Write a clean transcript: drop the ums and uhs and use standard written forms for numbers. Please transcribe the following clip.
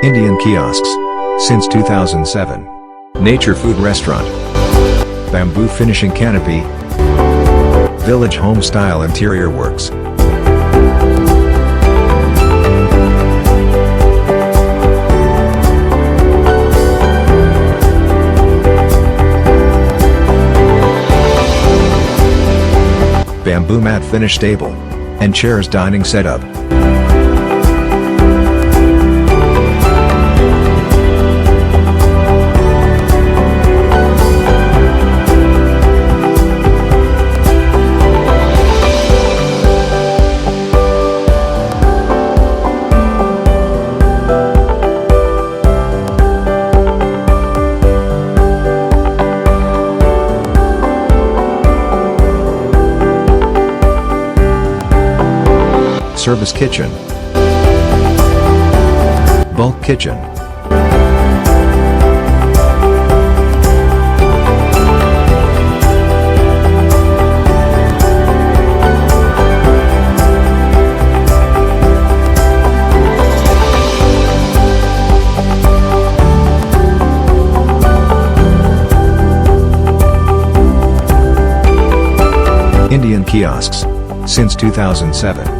Indian kiosks. Since 2007. Nature food restaurant. Bamboo finishing canopy. Village home style interior works. Bamboo mat finish table. And chairs dining setup. Service kitchen. Bulk kitchen. Indian kiosks. Since 2007.